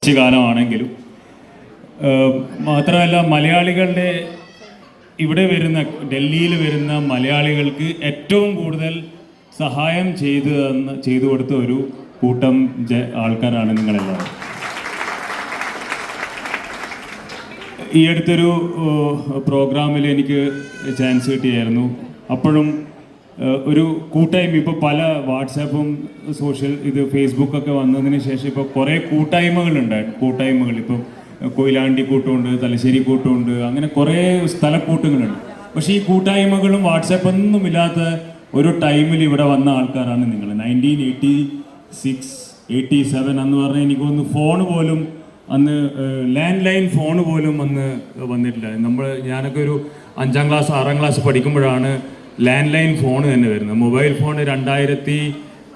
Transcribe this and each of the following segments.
കാലമാണെങ്കിലും മാത്രമല്ല മലയാളികളുടെ ഇവിടെ വരുന്ന ഡൽഹിയിൽ വരുന്ന മലയാളികൾക്ക് ഏറ്റവും കൂടുതൽ സഹായം ചെയ്തു കൊടുത്ത ഒരു കൂട്ടം ആൾക്കാരാണ് നിങ്ങളെല്ലാവരും. ഈ അടുത്തൊരു പ്രോഗ്രാമിൽ എനിക്ക് ചാൻസ് കിട്ടിയായിരുന്നു. അപ്പോഴും ഒരു കൂട്ടായ്മ ഇപ്പോൾ പല വാട്സാപ്പും ഫേസ്ബുക്കൊക്കെ വന്നതിന് ശേഷം ഇപ്പോൾ കുറേ കൂട്ടായ്മകൾ ഇപ്പം കൊയിലാണ്ടി കൂട്ടമുണ്ട്, തലശ്ശേരി കൂട്ടമുണ്ട്, അങ്ങനെ കുറേ സ്ഥലക്കൂട്ടങ്ങളുണ്ട്. പക്ഷേ ഈ കൂട്ടായ്മകളും വാട്സാപ്പൊന്നും ഇല്ലാത്ത ഒരു ടൈമിൽ ഇവിടെ വന്ന ആൾക്കാരാണ് നിങ്ങൾ. 1986, 87 എന്ന് പറഞ്ഞാൽ എനിക്കൊന്ന് ഫോൺ പോലും അന്ന് ലാൻഡ് ലൈൻ ഫോൺ പോലും അന്ന് വന്നിട്ടില്ല. ഞാനൊക്കെ ഒരു 5ാം ക്ലാസ് 6ാം ക്ലാസ് പഠിക്കുമ്പോഴാണ് ലാൻഡ് ലൈൻ ഫോൺ തന്നെ വരുന്നത്. മൊബൈൽ ഫോൺ 2000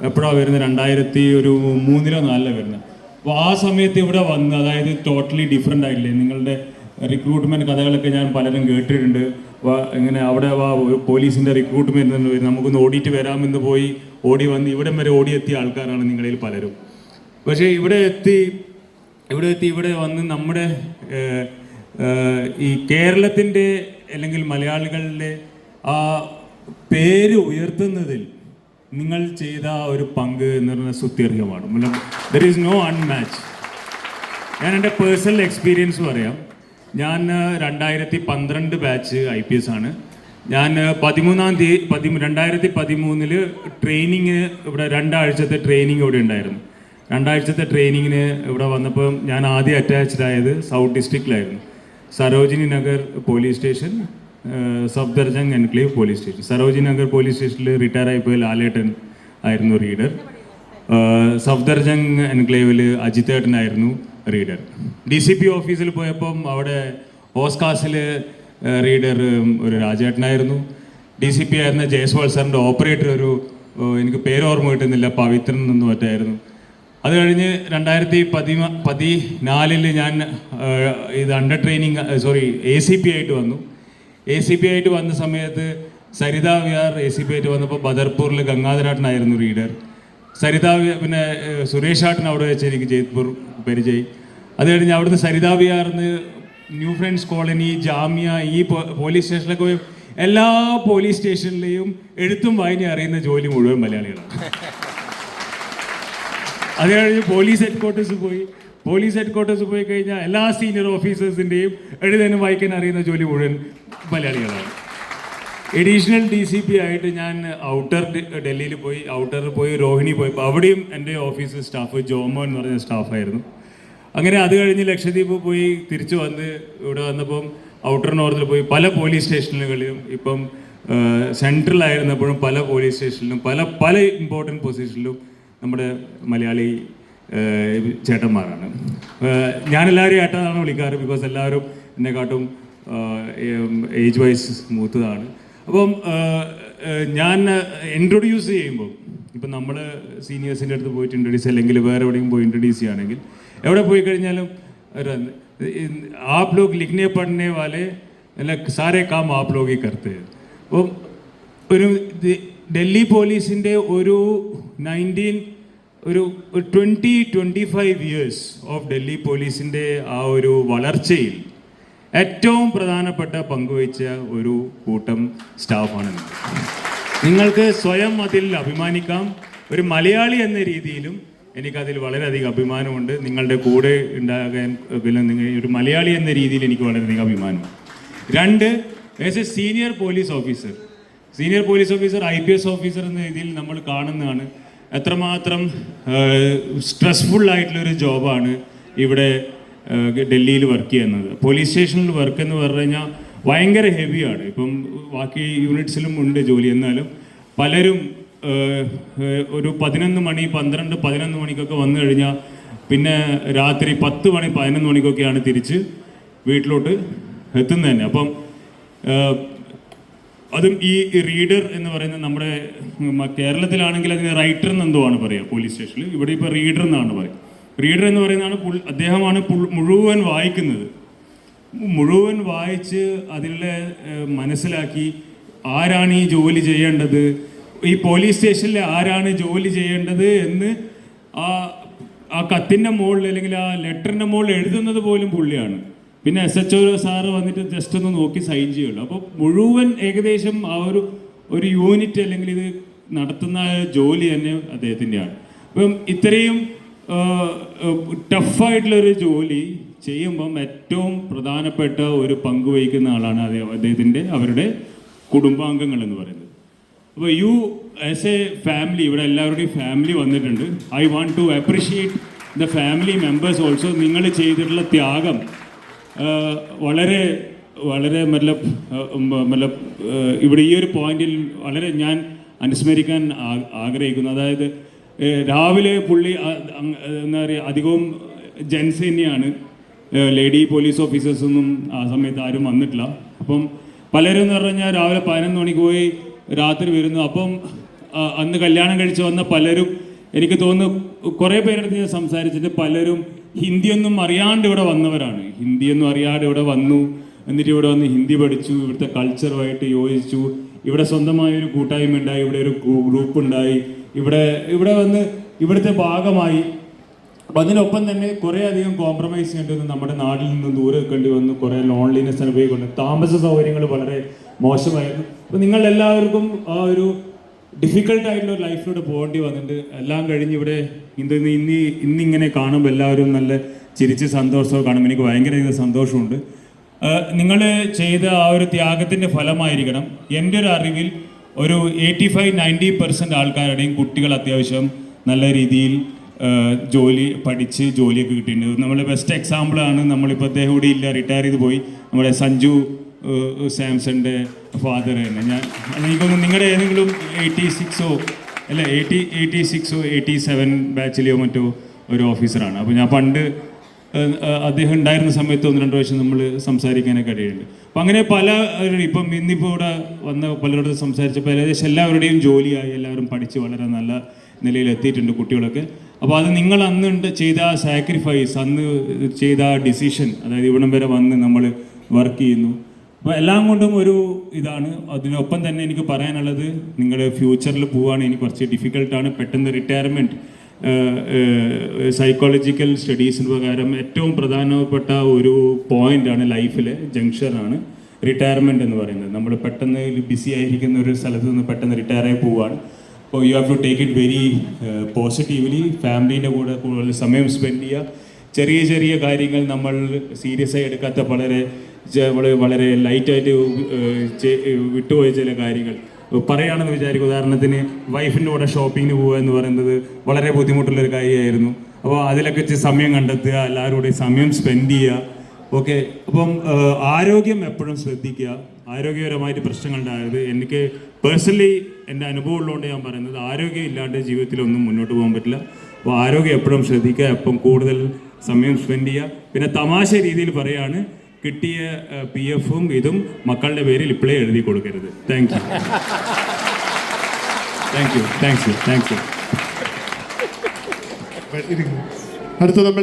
എപ്പോഴാണ് വരുന്നത്? 2003 വരുന്നത്. അപ്പോൾ ആ സമയത്ത് ഇവിടെ വന്ന്, അതായത് ടോട്ടലി ഡിഫറെൻ്റ് ആയില്ലേ. നിങ്ങളുടെ റിക്രൂട്ട്മെൻറ്റ് കഥകളൊക്കെ ഞാൻ പലരും കേട്ടിട്ടുണ്ട്. ഇങ്ങനെ അവിടെ പോലീസിൻ്റെ റിക്രൂട്ട്മെൻറ്റ് വരും, നമുക്കൊന്ന് ഓടിയിട്ട് വരാമെന്ന് പോയി ഓടി വന്ന് ഇവിടം വരെ ഓടിയെത്തിയ ആൾക്കാരാണ് നിങ്ങളിൽ പലരും. പക്ഷേ ഇവിടെ വന്ന് നമ്മുടെ ഈ കേരളത്തിൻ്റെ അല്ലെങ്കിൽ മലയാളികളുടെ ആ പേര് ഉയർത്തുന്നതിൽ നിങ്ങൾ ചെയ്ത ഒരു പങ്ക് എന്ന് പറഞ്ഞാൽ സ്തുത്യർഹമാണ്. There is no unmatch. ഞാൻ എൻ്റെ പേഴ്സണൽ എക്സ്പീരിയൻസ് പറയാം. ഞാൻ 2012 ബാച്ച് IPS ആണ്. ഞാൻ 2013 ട്രെയിനിങ് ഇവിടെ 2 ആഴ്ചത്തെ ട്രെയിനിങ് ഇവിടെ ഉണ്ടായിരുന്നു. 2 ആഴ്ചത്തെ ട്രെയിനിങ്ങിന് ഇവിടെ വന്നപ്പോൾ ഞാൻ ആദ്യം അറ്റാച്ച്ഡ് ആയത് സൗത്ത് ഡിസ്ട്രിക്റ്റിലായിരുന്നു. Sarojini Nagar police station, Safdarjung enclave police station. Sarojini Nagar police സ്റ്റേഷനിൽ റിട്ടയർ ആയിപ്പോയ ലാലേട്ടൻ ആയിരുന്നു റീഡർ. സഫ്ദർജംഗ് എൻക്ലേവിൽ അജിത്തേട്ടനായിരുന്നു റീഡർ. DCP ഓഫീസിൽ പോയപ്പം അവിടെ ഓസ്കാസിൽ റീഡർ ഒരു രാജേട്ടനായിരുന്നു. DCP ആയിരുന്ന ജയസ്വാൾ സാറിൻ്റെ ഓപ്പറേറ്റർ എനിക്ക് പേര് ഓർമ്മ കിട്ടുന്നില്ല, പവിത്രൻ എന്ന് മറ്റായിരുന്നു. അത് കഴിഞ്ഞ് 2014 ഞാൻ ഇത് അണ്ടർ ട്രെയിനിങ് ACP ആയിട്ട് വന്നു. ACP ആയിട്ട് വന്ന സമയത്ത് സരിത വിഹാർ ACP ആയിട്ട് വന്നപ്പോൾ ബദർപൂരിൽ ഗംഗാധരാട്ടനായിരുന്നു റീഡർ. പിന്നെ സുരേഷ് ആട്ടൻ അവിടെ വെച്ച് എനിക്ക് ജയ്പൂർ പരിചയം. അത് കഴിഞ്ഞ് അവിടുന്ന് സരിത വിഹാറിന്ന് ന്യൂ ഫ്രണ്ട്സ് കോളനി, ജാമ്യ, ഈ പോലീസ് സ്റ്റേഷനിലൊക്കെ പോയി എല്ലാ പോലീസ് സ്റ്റേഷനിലെയും എഴുത്തും വായനയും അറിയുന്ന ജോലി മുഴുവൻ മലയാളികളാണ്. അത് കഴിഞ്ഞ് പോലീസ് ഹെഡ്ക്വാർട്ടേഴ്സ് പോയി കഴിഞ്ഞാൽ എല്ലാ സീനിയർ ഓഫീസേഴ്സിൻ്റെയും എഴുതാനും വായിക്കാനും അറിയുന്ന ജോലി മുഴുവൻ മലയാളികളാണ്. എഡീഷണൽ DCP ആയിട്ട് ഞാൻ ഡൽഹിയിൽ പോയി രോഹിണി പോയി. അവിടെയും എൻ്റെ ഓഫീസ് സ്റ്റാഫ് ജോമോ എന്ന് പറഞ്ഞ സ്റ്റാഫായിരുന്നു. അങ്ങനെ അത് കഴിഞ്ഞ് ലക്ഷദ്വീപ് പോയി തിരിച്ചു വന്ന് ഇവിടെ വന്നപ്പം ഔട്ടർ നോർത്തിൽ പോയി പല പോലീസ് സ്റ്റേഷനുകളിലും, ഇപ്പം സെൻട്രലായിരുന്നപ്പോഴും പല പോലീസ് സ്റ്റേഷനിലും പല ഇമ്പോർട്ടൻറ്റ് പൊസിഷനിലും നമ്മുടെ മലയാളി ചേട്ടന്മാരാണ്. ഞാനെല്ലാവരും ഏട്ടനാണ് വിളിക്കാറ്, ബിക്കോസ് എല്ലാവരും എന്നെക്കാട്ടും ഏജ് വൈസ് മൂത്തതാണ്. അപ്പം ഞാൻ ഇൻട്രൊഡ്യൂസ് ചെയ്യുമ്പോൾ ഇപ്പം നമ്മൾ സീനിയേഴ്സിൻ്റെ അടുത്ത് പോയിട്ട് ഇൻട്രൊഡ്യൂസ് അല്ലെങ്കിൽ വേറെ എവിടെയെങ്കിലും പോയി ഇൻട്രൊഡ്യൂസ് ചെയ്യുകയാണെങ്കിൽ എവിടെ പോയി കഴിഞ്ഞാലും आप लोग लिखने पढ़ने वाले सारे काम आप लोग ही करते हैं. അപ്പം ഒരു ഡൽഹി പോലീസിൻ്റെ ഒരു 20-25 ഇയേഴ്സ് ഓഫ് ഡൽഹി പോലീസിൻ്റെ ആ ഒരു വളർച്ചയിൽ ഏറ്റവും പ്രധാനപ്പെട്ട പങ്കുവഹിച്ച ഒരു കൂട്ടം സ്റ്റാഫാണ് നിങ്ങൾക്ക് സ്വയം അതിൽ അഭിമാനിക്കാം. ഒരു മലയാളി എന്ന രീതിയിലും എനിക്കതിൽ വളരെയധികം അഭിമാനമുണ്ട്. നിങ്ങളുടെ കൂടെ ഉണ്ടാകാൻ ഒരു മലയാളി എന്ന രീതിയിൽ എനിക്ക് വളരെയധികം അഭിമാനമുണ്ട്. 2, as A senior police officer IPS officer എന്ന രീതിയിൽ നമ്മൾ കാണുന്നതാണ് എത്രമാത്രം സ്ട്രെസ്ഫുൾ ആയിട്ടുള്ളൊരു ജോബാണ് ഇവിടെ ഡൽഹിയിൽ വർക്ക് ചെയ്യുന്നത്. പോലീസ് സ്റ്റേഷനിൽ വർക്ക് എന്ന് പറഞ്ഞു കഴിഞ്ഞാൽ ഭയങ്കര ഹെവിയാണ്. ഇപ്പം ബാക്കി യൂണിറ്റ്സിലും ഉണ്ട് ജോലി. എന്നാലും പലരും ഒരു 11 മണി 12-11 മണിക്കൊക്കെ വന്നു കഴിഞ്ഞാൽ പിന്നെ രാത്രി 10 മണി 11 മണിക്കൊക്കെയാണ് തിരിച്ച് വീട്ടിലോട്ട് എത്തുന്നത് തന്നെ. അപ്പം അതും ഈ റീഡർ എന്ന് പറയുന്നത് നമ്മുടെ കേരളത്തിലാണെങ്കിൽ അതിന് റൈറ്റർ എന്നെന്തോ ആണ് പറയുക പോലീസ് സ്റ്റേഷനിൽ. ഇവിടെ ഇപ്പോൾ റീഡർ എന്നാണ് പറയുക. റീഡർ എന്ന് പറയുന്നതാണ് അദ്ദേഹമാണ് മുഴുവൻ വായിക്കുന്നത്. മുഴുവൻ വായിച്ച് അതിലെ മനസ്സിലാക്കി ആരാണ് ഈ ജോലി ചെയ്യേണ്ടത്, ഈ പോലീസ് സ്റ്റേഷനിൽ ആരാണ് ജോലി ചെയ്യേണ്ടത് എന്ന് ആ കത്തിൻ്റെ മുകളിൽ അല്ലെങ്കിൽ ആ ലെറ്ററിൻ്റെ മുകളിൽ എഴുതുന്നത് പോലും പുള്ളിയാണ്. പിന്നെ SHO സാറ് വന്നിട്ട് ജസ്റ്റ് ഒന്ന് നോക്കി സൈൻ ചെയ്യുള്ളൂ. അപ്പോൾ മുഴുവൻ ഏകദേശം ആ ഒരു യൂണിറ്റ് അല്ലെങ്കിൽ ഇത് നടത്തുന്ന ജോലി തന്നെ അദ്ദേഹത്തിൻ്റെയാണ്. അപ്പം ഇത്രയും ടഫായിട്ടുള്ളൊരു ജോലി ചെയ്യുമ്പം ഏറ്റവും പ്രധാനപ്പെട്ട ഒരു പങ്ക് വഹിക്കുന്ന ആളാണ് അവരുടെ കുടുംബാംഗങ്ങൾ എന്ന് പറയുന്നത്. അപ്പോൾ യു ആസ് എ ഫാമിലി, ഇവിടെ എല്ലാവരുടെയും ഫാമിലി വന്നിട്ടുണ്ട്. I want to appreciate the family members also. നിങ്ങൾ ചെയ്തിട്ടുള്ള ത്യാഗം വളരെ വളരെ മതലബ് ഇവിടെ ഈ ഒരു പോയിന്റിൽ വളരെ ഞാൻ അനുസ്മരിക്കാൻ ആഗ്രഹിക്കുന്നു. അതായത് രാവിലെ പുള്ളി എന്താ പറയുക, അധികവും ജെൻസ് തന്നെയാണ്, ലേഡി പോലീസ് ഓഫീസേഴ്സൊന്നും ആ സമയത്ത് ആരും വന്നിട്ടില്ല. അപ്പം പലരും എന്ന് പറഞ്ഞാൽ രാവിലെ 11 മണിക്ക് പോയി രാത്രി വരുന്നു. അപ്പം അന്ന് കല്യാണം കഴിച്ച് വന്ന പലരും, എനിക്ക് തോന്നുന്നു കുറേ പേരെടുത്ത് ഞാൻ സംസാരിച്ചിട്ട് പലരും ഹിന്ദിയൊന്നും അറിയാണ്ട് ഇവിടെ വന്നവരാണ്. ഹിന്ദിയൊന്നും അറിയാണ്ട് ഇവിടെ വന്നു, എന്നിട്ട് ഇവിടെ വന്ന് ഹിന്ദി പഠിച്ചു, ഇവിടുത്തെ കൾച്ചറുമായിട്ട് യോജിച്ചു, ഇവിടെ സ്വന്തമായൊരു കൂട്ടായ്മ ഉണ്ടായി, ഇവിടെ ഒരു ഗ്രൂപ്പ് ഉണ്ടായി, ഇവിടെ വന്ന് ഇവിടുത്തെ ഭാഗമായി. അപ്പം അതിനൊപ്പം തന്നെ കുറേ അധികം കോംപ്രമൈസ് ചെയ്യേണ്ടി വന്നു. നമ്മുടെ നാട്ടിൽ നിന്നും ദൂരെ വെക്കേണ്ടി വന്നു, കുറേ ലോൺലിനെസ് അനുഭവിക്കുന്നു, താമസ സൗകര്യങ്ങൾ വളരെ മോശമായിരുന്നു. അപ്പോൾ നിങ്ങളെല്ലാവർക്കും ആ ഒരു ഡിഫിക്കൽട്ടായിട്ടുള്ള ഒരു ലൈഫിലൂടെ പോകേണ്ടി വന്നിട്ടുണ്ട്. എല്ലാം കഴിഞ്ഞ് ഇവിടെ ഇന്നിങ്ങനെ കാണുമ്പോൾ എല്ലാവരും നല്ല ചിരിച്ച് സന്തോഷമൊക്കെ കാണുമ്പോൾ എനിക്ക് ഭയങ്കര സന്തോഷമുണ്ട്. നിങ്ങൾ ചെയ്ത ആ ഒരു ത്യാഗത്തിൻ്റെ ഫലമായിരിക്കണം. എൻ്റെ ഒരു അറിവിൽ ഒരു 85-90% ആൾക്കാരുടെയും കുട്ടികൾ അത്യാവശ്യം നല്ല രീതിയിൽ പഠിച്ച് ജോലിയൊക്കെ കിട്ടിയിട്ടുണ്ട്. നമ്മൾ ബെസ്റ്റ് എക്സാമ്പിളാണ്, നമ്മളിപ്പോൾ അദ്ദേഹം കൂടി ഇല്ല, റിട്ടയർ ചെയ്ത് പോയി, നമ്മുടെ സഞ്ജു സാംസന്റെ ഫാദർ തന്നെ. എനിക്കൊന്ന് നിങ്ങളുടെ ഏതെങ്കിലും 86 അല്ല 87 ബാച്ചിലെയോ മറ്റോ ഒരു ഓഫീസറാണ്. അപ്പോൾ ഞാൻ പണ്ട് അദ്ദേഹം ഉണ്ടായിരുന്ന സമയത്ത് 1-2 പ്രാവശ്യം നമ്മൾ സംസാരിക്കാനൊക്കെ ഇടയുണ്ട്. അപ്പം അങ്ങനെ ഇപ്പം ഇന്നിപ്പോൾ ഇവിടെ വന്ന പലരോട് സംസാരിച്ചപ്പോൾ ഏകദേശം എല്ലാവരുടെയും ജോലിയായി, എല്ലാവരും പഠിച്ച് വളരെ നല്ല നിലയിൽ എത്തിയിട്ടുണ്ട് കുട്ടികളൊക്കെ. അപ്പോൾ അത് നിങ്ങൾ അന്ന് ചെയ്ത ആ സാക്രിഫൈസ്, അന്ന് ചെയ്ത ആ ഡിസിഷൻ, അതായത് ഇവിടം വരെ വന്ന് നമ്മൾ വർക്ക് ചെയ്യുന്നു. അപ്പോൾ എല്ലാം കൊണ്ടും ഒരു ഇതാണ്. അതിനൊപ്പം തന്നെ എനിക്ക് പറയാനുള്ളത്, നിങ്ങൾ ഫ്യൂച്ചറിൽ പോവുകയാണ്, എനിക്ക് കുറച്ച് ഡിഫിക്കൽട്ടാണ്. പെട്ടെന്ന് റിട്ടയർമെൻറ്റ് സൈക്കോളജിക്കൽ സ്റ്റഡീസിന് പ്രകാരം ഏറ്റവും പ്രധാനപ്പെട്ട ഒരു പോയിൻ്റാണ് ലൈഫിലെ ജംഗ്ഷനാണ് റിട്ടയർമെൻറ്റ് എന്ന് പറയുന്നത്. നമ്മൾ പെട്ടെന്ന് ബിസി ആയിരിക്കുന്ന ഒരു സ്ഥലത്ത് നിന്ന് പെട്ടെന്ന് റിട്ടയർ ആയി പോവുകയാണ്. അപ്പോൾ you have to take it very positively. ഫാമിലീൻ്റെ കൂടെ കൂടുതൽ സമയം സ്പെൻഡ് ചെയ്യുക. ചെറിയ ചെറിയ കാര്യങ്ങൾ നമ്മൾ സീരിയസ് ആയി എടുക്കാത്ത വളരെ ലൈറ്റായിട്ട് വിട്ടുപോയ ചില കാര്യങ്ങൾ പറയുകയാണെന്ന് വിചാരിക്കും. ഉദാഹരണത്തിന് വൈഫിൻ്റെ കൂടെ ഷോപ്പിങ്ങിന് പോവുക എന്ന് പറയുന്നത് വളരെ ബുദ്ധിമുട്ടുള്ളൊരു കാര്യമായിരുന്നു. അപ്പോൾ അതിലൊക്കെ സമയം കണ്ടെത്തുക, എല്ലാവരും കൂടെ സമയം സ്പെൻഡ് ചെയ്യുക. ഓക്കെ, അപ്പം ആരോഗ്യം എപ്പോഴും ശ്രദ്ധിക്കുക. ആരോഗ്യപരമായിട്ട് പ്രശ്നങ്ങളുണ്ടായത് എനിക്ക് പേഴ്സണലി എൻ്റെ അനുഭവം ഉള്ളതുകൊണ്ട് ഞാൻ പറയുന്നത്, ആരോഗ്യം ഇല്ലാണ്ട് ജീവിതത്തിലൊന്നും മുന്നോട്ട് പോകാൻ പറ്റില്ല. അപ്പോൾ ആരോഗ്യം എപ്പോഴും ശ്രദ്ധിക്കുക, എപ്പം കൂടുതൽ സമയം സ്പെൻഡ് ചെയ്യുക. പിന്നെ തമാശ രീതിയിൽ പറയുകയാണ്, കിട്ടിയ PF-ഉം ഇതും മക്കളുടെ പേരിൽ ഇപ്പോഴേ എഴുതി കൊടുക്കരുത്. Thank you. അടുത്ത നമ്മൾ